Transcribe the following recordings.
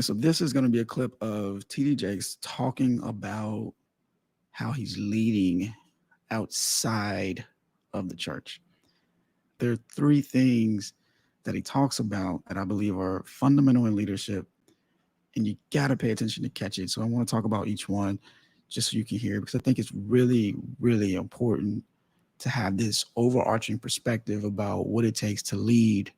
So this is going to be a clip of TD Jakes talking about how he's leading outside of the church. There are three things that he talks about that I believe are fundamental in leadership, and you got to pay attention to catch it. So I want to talk about each one just so you can hear it, because I think it's really, really important to have this overarching perspective about what it takes to lead,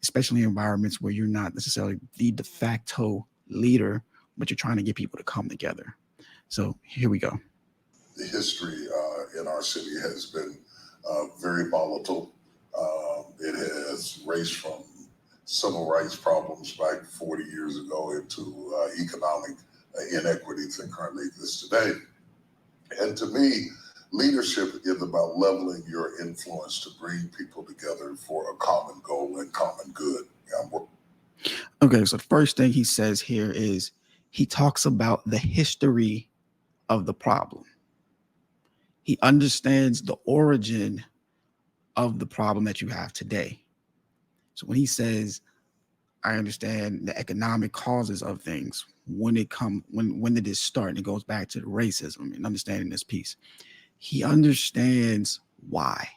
especially in environments where you're not necessarily the de facto leader, but you're trying to get people to come together. So here we go. The history in our city has been very volatile. It has raced from civil rights problems back 40 years ago into economic inequities that currently exist today. And to me, leadership is about leveling your influence to bring people together for a common goal and common good. Okay, so the first thing he says here is he talks about the history of the problem. He understands the origin of the problem that you have today. So when he says, I understand the economic causes of things, when did this start? And it goes back to the racism and understanding this piece. He understands why.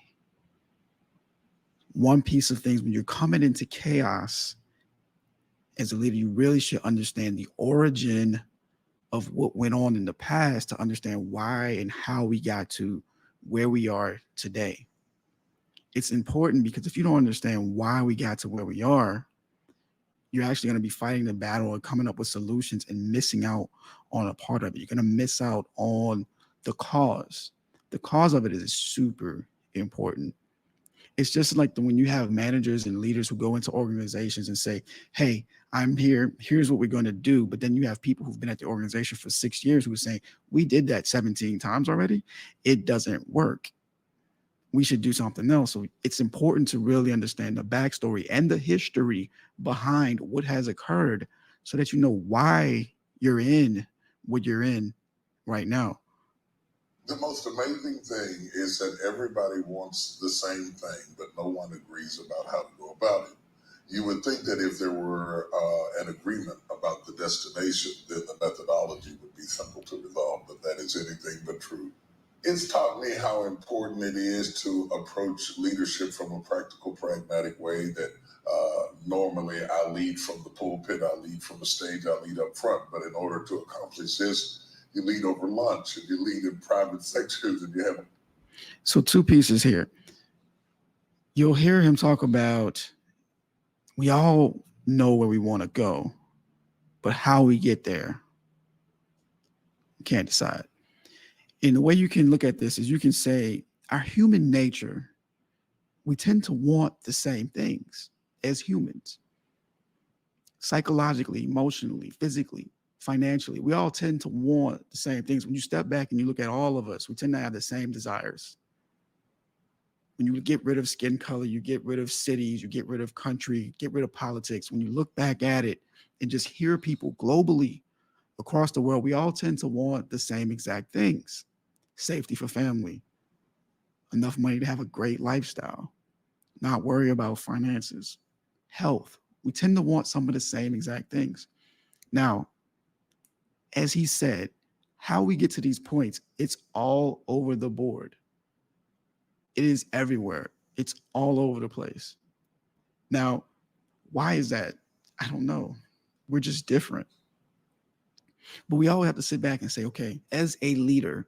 One piece of things, when you're coming into chaos as a leader, you really should understand the origin of what went on in the past to understand why and how we got to where we are today. It's important because if you don't understand why we got to where we are, you're actually going to be fighting the battle and coming up with solutions and missing out on a part of it. You're going to miss out on the cause. The cause of it is super important. It's just like when you have managers and leaders who go into organizations and say, hey, I'm here. Here's what we're going to do. But then you have people who've been at the organization for 6 years who are saying, we did that 17 times already. It doesn't work. We should do something else. So it's important to really understand the backstory and the history behind what has occurred so that you know why you're in what you're in right now. The most amazing thing is that everybody wants the same thing, but no one agrees about how to go about it. You would think that if there were an agreement about the destination, then the methodology would be simple to resolve, but that is anything but true. It's taught me how important it is to approach leadership from a practical, pragmatic way that normally I lead from the pulpit, I lead from the stage, I lead up front. But in order to accomplish this, you lead over lunch and you lead in private sectors and you have. So two pieces here. You'll hear him talk about, we all know where we want to go, but how we get there, we can't decide. And the way you can look at this is you can say our human nature, we tend to want the same things as humans. Psychologically, emotionally, physically, financially, we all tend to want the same things. When you step back and you look at all of us, we tend to have the same desires. When you get rid of skin color, you get rid of cities, you get rid of country, get rid of politics. When you look back at it and just hear people globally across the world, we all tend to want the same exact things. Safety for family, enough money to have a great lifestyle, not worry about finances, health. We tend to want some of the same exact things. Now, as he said, how we get to these points, it's all over the board. It is everywhere. It's all over the place. Now, why is that? I don't know. We're just different. But we all have to sit back and say, okay, as a leader,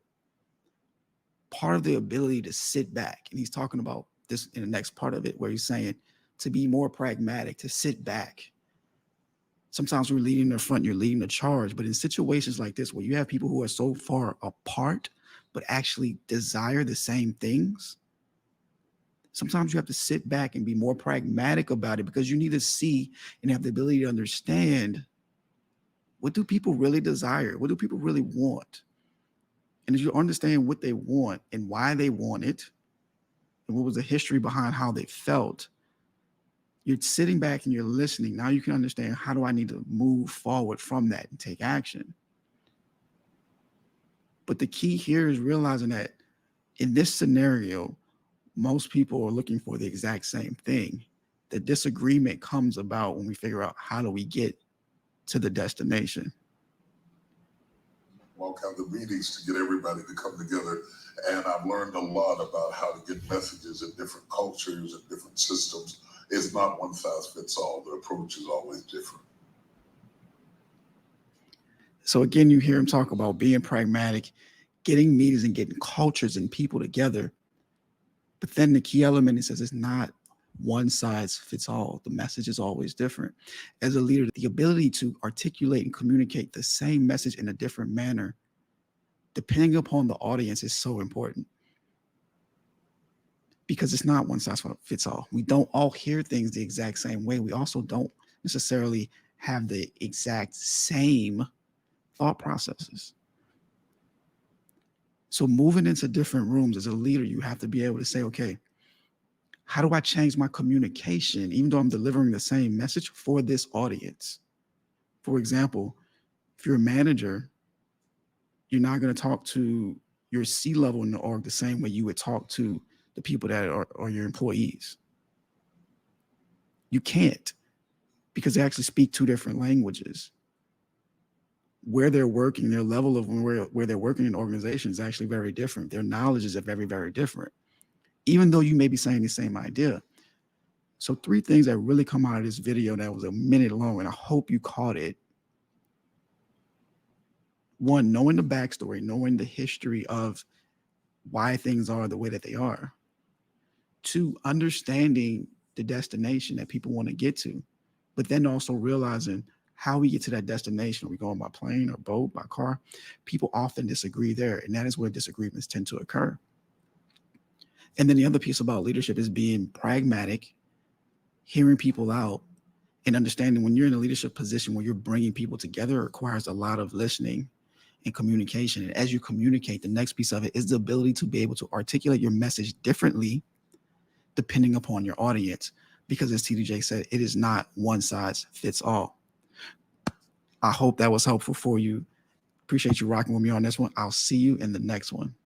part of the ability to sit back, and he's talking about this in the next part of it, where he's saying to be more pragmatic, to sit back. Sometimes we're leading the front, you're leading the charge. But in situations like this, where you have people who are so far apart, but actually desire the same things, sometimes you have to sit back and be more pragmatic about it, because you need to see and have the ability to understand, what do people really desire? What do people really want? And as you understand what they want and why they want it, and what was the history behind how they felt, you're sitting back and you're listening. Now you can understand, how do I need to move forward from that and take action? But the key here is realizing that in this scenario, most people are looking for the exact same thing. The disagreement comes about when we figure out, how do we get to the destination. All kinds of meetings to get everybody to come together. And I've learned a lot about how to get messages in different cultures and different systems. It's not one size fits all. The approach is always different. So again, you hear him talk about being pragmatic, getting meetings and getting cultures and people together. But then the key element, he says, it's not one size fits all. The message is always different. As a leader, the ability to articulate and communicate the same message in a different manner, depending upon the audience, is so important. Because it's not one size fits all. We don't all hear things the exact same way. We also don't necessarily have the exact same thought processes. So moving into different rooms as a leader, you have to be able to say, okay, how do I change my communication, even though I'm delivering the same message for this audience? For example, if you're a manager, you're not going to talk to your C-level in the org the same way you would talk to the people that are your employees. You can't, because they actually speak two different languages. Where they're working, their level of where they're working in organizations is actually very different. Their knowledge is very, very different, even though you may be saying the same idea. So 3 things that really come out of this video that was a minute long, and I hope you caught it. 1, knowing the backstory, knowing the history of why things are the way that they are. 2, understanding the destination that people want to get to, but then also realizing how we get to that destination. Are we going by plane or boat, by car? People often disagree there, and that is where disagreements tend to occur. And then the other piece about leadership is being pragmatic, hearing people out, and understanding when you're in a leadership position where you're bringing people together, it requires a lot of listening and communication. And as you communicate, the next piece of it is the ability to be able to articulate your message differently depending upon your audience. Because as TDJ said, it is not one size fits all. I hope that was helpful for you. Appreciate you rocking with me on this one. I'll see you in the next one.